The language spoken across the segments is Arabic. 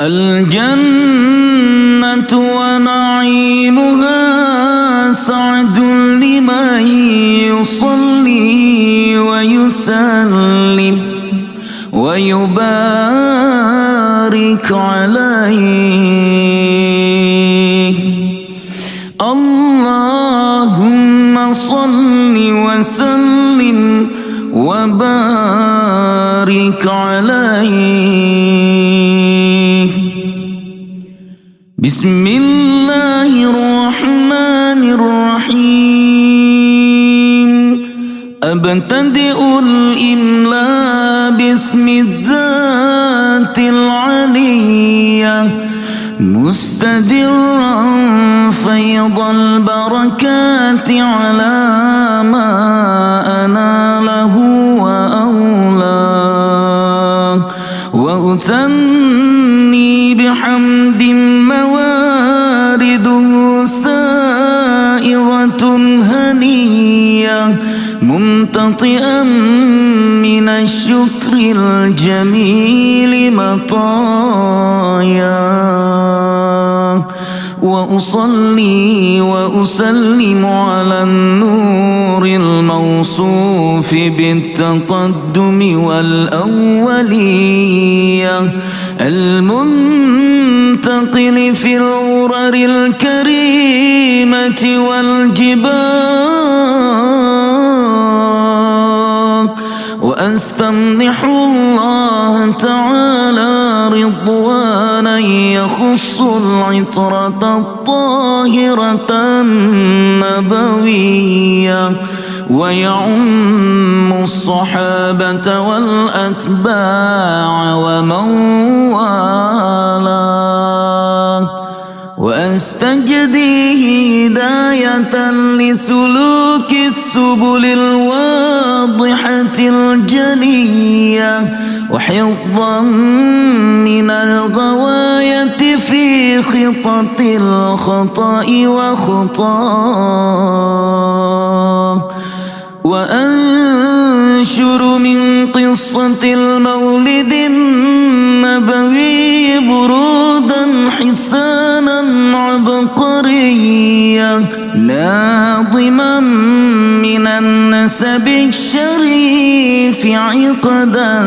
الجنة ونعيمها سعد لمن يصلي ويسلم ويبارك عليه. اللهم صل وسلم وبارك عليه. بسم الله الرحمن الرحيم. أبتدئ الإملاء باسم الذات العلية مستدرا فيض البركات على ما أناله وأولاه، وأثني بحمد موارده سائغة هنية ممتطئا من الشكر الجميل مطاياه، وأصلي وأسلم على النور الموصوف بالتقدم والأولية المنتقل في الغرر الكريمة والجبال، وأستمنح الله تعالى رضوانا يخص العطرة الطاهرة النبوية ويعم الصحابة والأتباع ومن والاه، وأستجدي هداية لسلوك السبل الواضحة الجلية وحفظا من الغواية في خطط الخطأ وخطاه، وأنشر من قصة المولد النبوي برودا حسانا عبقريا ناظما من النسب الشريف عقدا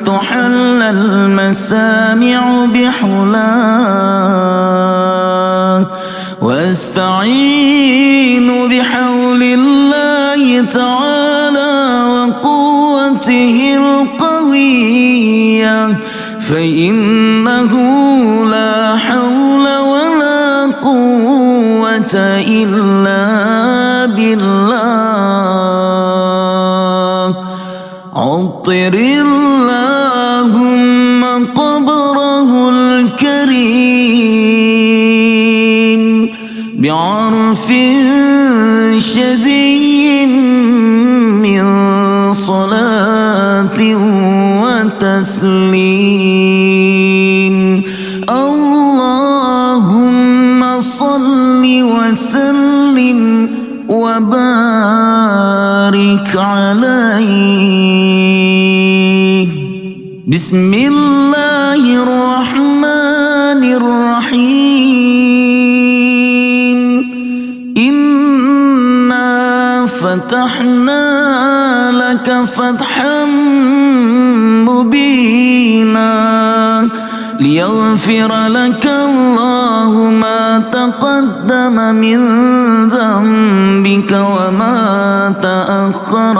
تحل المسامع بحلاه، واستعين بحول الله تعالى وقوته القوية، فإنه لا حول ولا قوة إلا بالله. عطر اللهم قبره الكريم بعرف شذي من صلاة وتسليم. اللهم صل وسلم وبارك عليه. بسم الله الرحمن الرحيم. إنا فتحنا لك فتحا مبينا ليغفر لك الله ما تقدم من ذنبك وما تأخر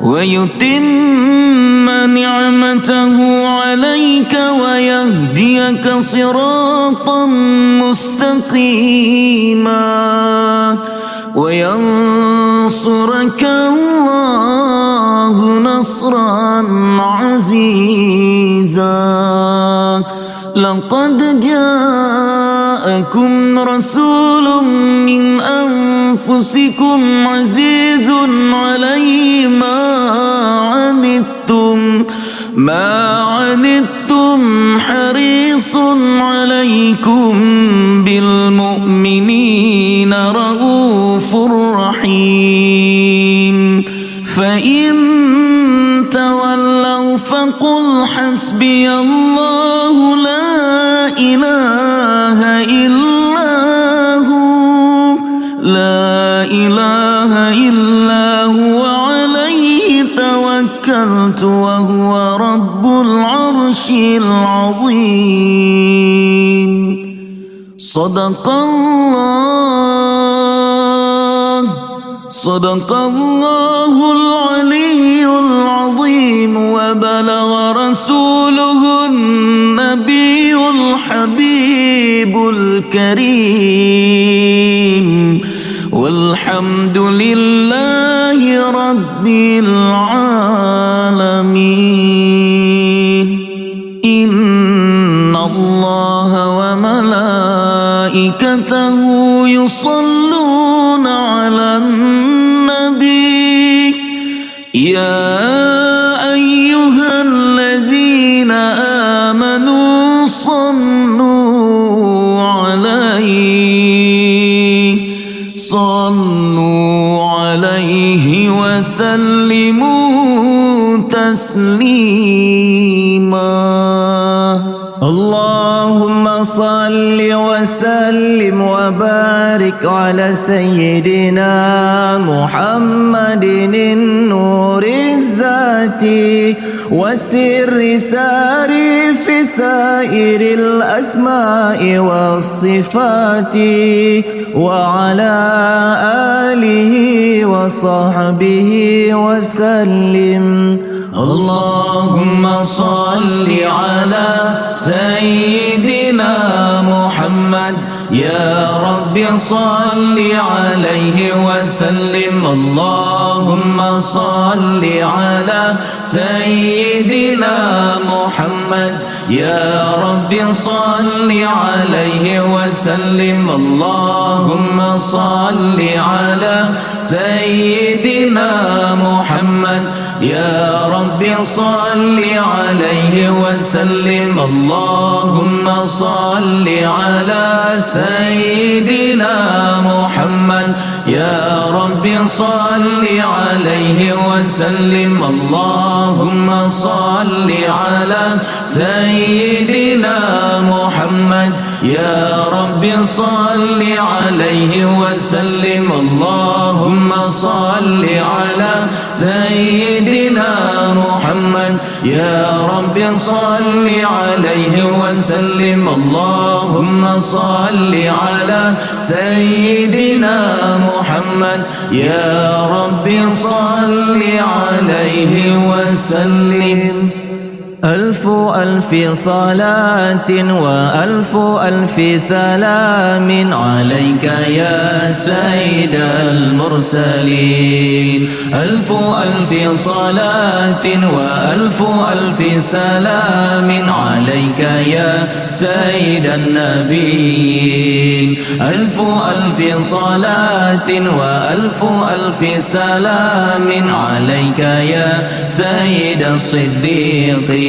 ويتم نعمته عليك ويهديك صراطا مستقيما وينصرك الله نصرا عزيزا. لقد جاءكم رسول من أنفسكم عزيز عليه ما عنتم حريص عليكم بالمؤمنين رؤوف رحيم. فإن تولوا فقل حسبي الله لا إله إلا هو لا إله إلا هو عليه توكلت وهو رب العرش العظيم. صدق الله العلي العظيم وبلغ رسوله النبي الحبيب الكريم والحمد لله رب العالمين. إن الله وملائكته يصلون على النبي يا أيها الذين آمنوا صلوا عليه وسلموا تسليما. اللهم صل وسلم وبارك على سيدنا محمد النور الذاتي والسر ساري في سائر الأسماء والصفات وعلى آله وصحبه وسلم. اللهم صل على سيدنا محمد يا رب صل عليه وسلم. اللهم صل على سيدنا محمد يا رب صل عليه وسلم. اللهم صل على سيدنا محمد يا رب صل عليه وسلم. اللهم صل على سيدنا محمد يا رب صل عليه وسلم. اللهم صل على سيدنا محمد يا رب صل عليه وسلم. اللهم صل على سيدنا محمد يا رب صل عليه وسلم. اللهم صل على سيدنا محمد يا رب صل عليه وسلم. ألف ألف صلاة وألف ألف سلام عليك يا سيد المرسلين. ألف ألف صلاة وألف ألف سلام عليك يا سيد النبيين. ألف ألف صلاة وألف ألف سلام عليك يا سيد الصديقين.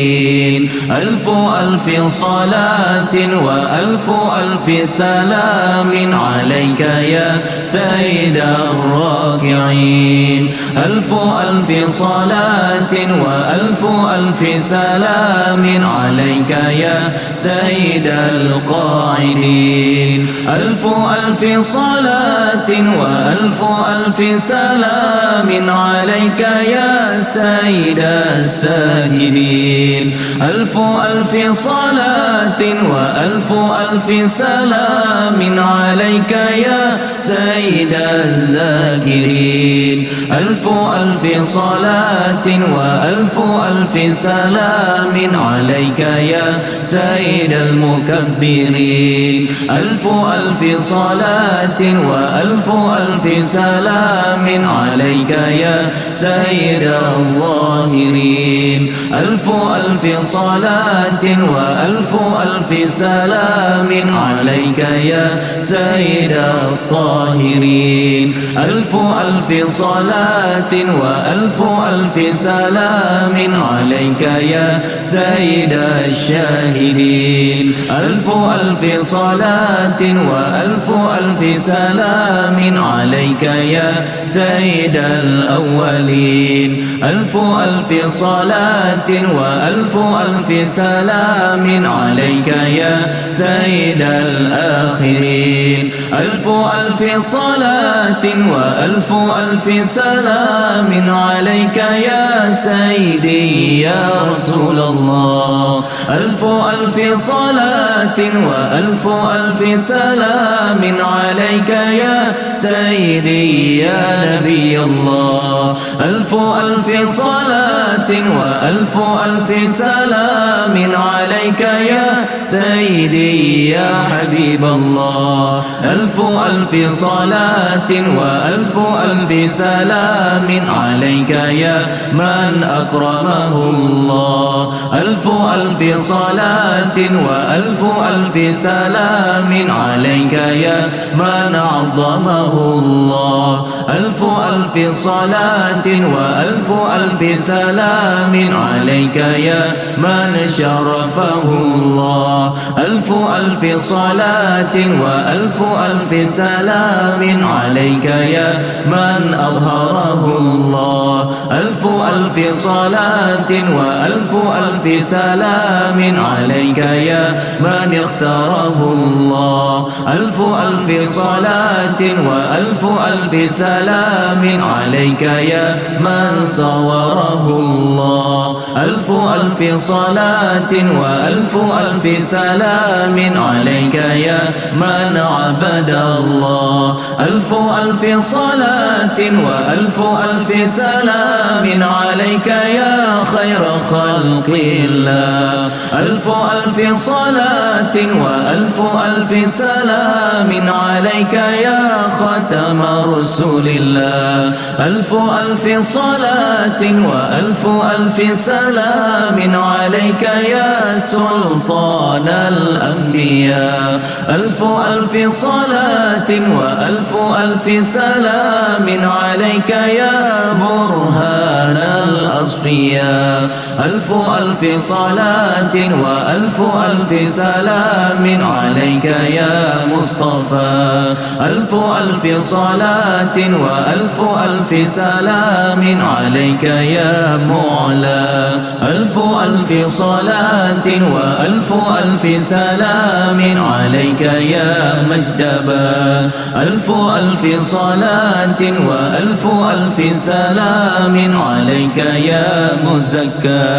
ألف ألف صلاة وألف ألف سلام عليك يا سيد الراكعين. ألف ألف صلاة وألف ألف سلام عليك يا سيد القاعدين. ألف ألف صلاة وألف ألف سلام عليك يا سيد الساجدين. ألف ألف صلاة وألف ألف سلام عليك يا سيد الذاكرين. ألف ألف صلاة وألف ألف سلام عليك يا سيد المكبرين. ألف ألف صلاة وألف ألف سلام عليك يا سيد الظاهرين. ألف ألف ألف صلاة وألف ألف سلام عليك يا سيد الطاهرين. ألف ألف صلاة وألف ألف سلام عليك يا سيد الشاهدين. ألف ألف صلاة وألف ألف سلام عليك يا سيد الأولين. ألف ألف صلاة وألف ألف سلام عليك يا سيد الآخرين. ألف ألف صلاة وألف ألف سلام عليك يا سيدي يا رسول الله. ألف ألف صلاة وألف ألف سلام عليك يا سيدي يا نبي الله. ألف ألف صلاة وألف ألف سلام عليك يا سيدي يا حبيب الله. ألف ألف صلاة وألف ألف سلام عليك يا من أكرمه الله. ألف ألف صلاة وألف ألف سلام عليك يا من عظمه الله. ألف ألف صلاة وألف ألف سلام عليك يا من شرفه الله. ألف ألف صلاة وألف ألف سلام عليك يا من أظهره الله. ألف ألف صلاة وألف ألف سلام عليك يا من اختاره الله. ألف ألف صلاة وألف ألف سلام عليك يا من صوره الله. ألف ألف صلاة وألف ألف سلام عليك يا من عبد الله. ألف ألف صلاة وألف ألف سلام عليك يا خير خلق الله. ألف ألف صلاة وألف ألف سلام عليك يا ختم رسول الله. ألف ألف صلاة وألف ألف سلام عليك يا سلطان الأنبياء. ألف ألف صلاة وألف ألف سلام عليك يا برهان الأصفياء. ألف ألف صلاة وألف ألف سلام عليك يا مصطفى. ألف ألف صلاة وألف ألف سلام عليك يا معلى. ألف ألف صلاة وألف ألف سلام عليك يا مجتبى. ألف ألف صلاة وألف ألف سلام عليك يا مزكى.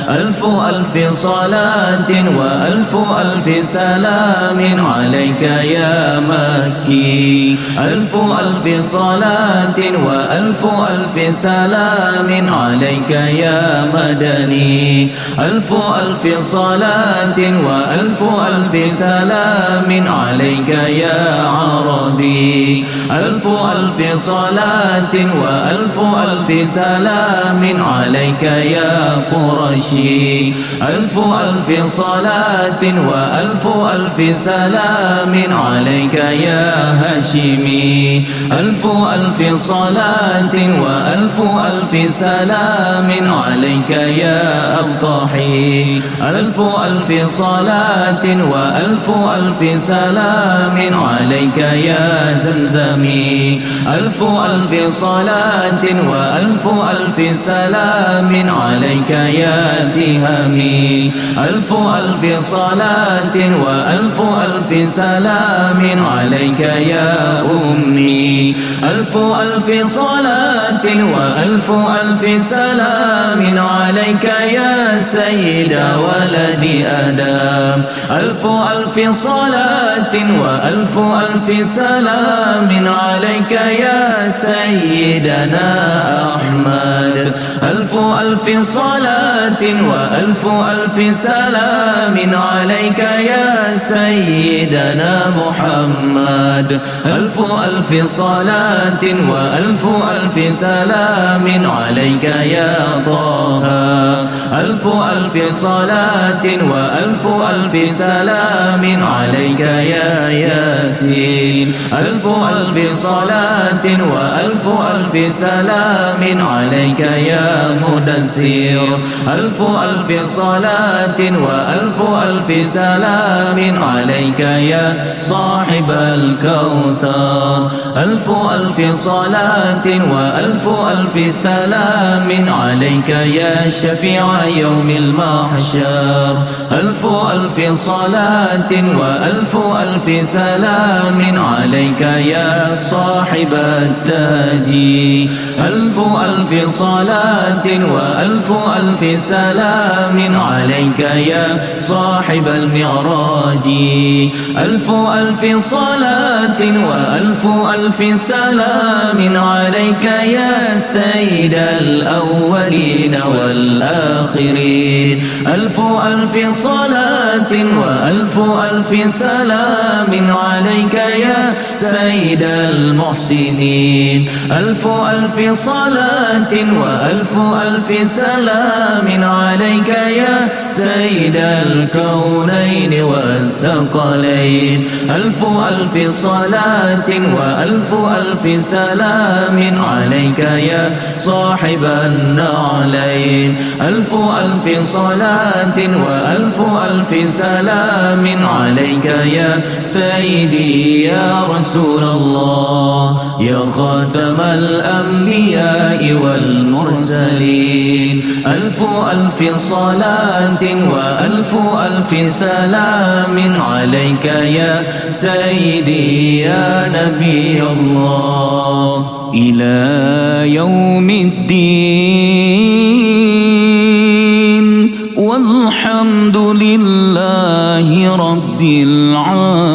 ألف ألف صلاة وألف ألف سلام عليك يا مكي. ألف ألف صلاة وألف ألف سلام عليك يا مدني. ألف ألف صلاة وألف ألف سلام عليك يا عربي. ألف ألف صلاة وألف ألف سلام عليك يا قرشي. ألف ألف صلاة وألف ألف سلام عليك يا هاشمي. ألف ألف صلاة وألف ألف سلام عليك يا أبطحي. ألف ألف صلاة وألف ألف سلام عليك يا زمزمي. ألف ألف صلاة وألف ألف سلام عليك يا تهامي. ألف ألف صلاة وألف ألف سلام عليك يا أمي. ألف ألف صلاة وألف ألف سلام عليك يا سيد ولد آدم. ألف ألف صلاة وألف ألف سلام عليك يا سيدنا أحمد. ألف ألف صلاة وألف ألف سلام عليك يا سيدنا محمد. ألف ألف صلاة وألف ألف سلام عليك يا طه. ألف ألف صلاة وألف ألف سلام عليك يا ياسين ألف ألف صلاة وألف ألف سلام عليك يا مدثر ألف ألف صلاة وألف ألف سلام عليك يا صاحب الكوثر ألف ألف صلاة وألف ألف سلام عليك يا شفيع يوم المحشر ألف ألف صلاة وألف ألف سلام عليك يا صاحب التاج ألف ألف صلاة وألف ألف سلام عليك يا صاحب المعراج ألف ألف صلاة وألف ألف سلام عليك يا سيد الأولين والآخرين ألف ألف صلاة وألف ألف سلام عليك يا سيد المحسنين ألف ألف صلاة وألف ألف سلام عليك يا سيد الكونين والثقلين ألف ألف صلاة وألف ألف سلام عليك يا صاحب النعلين ألف ألف صلاة وألف ألف سلام عليك يا سيدي يا رسول الله يا خاتم الأنبياء والمرسلين ألف ألف صلاة وألف ألف سلام عليك يا سيدي يا نبي الله إلى يوم الدين والحمد لله رب العالمين.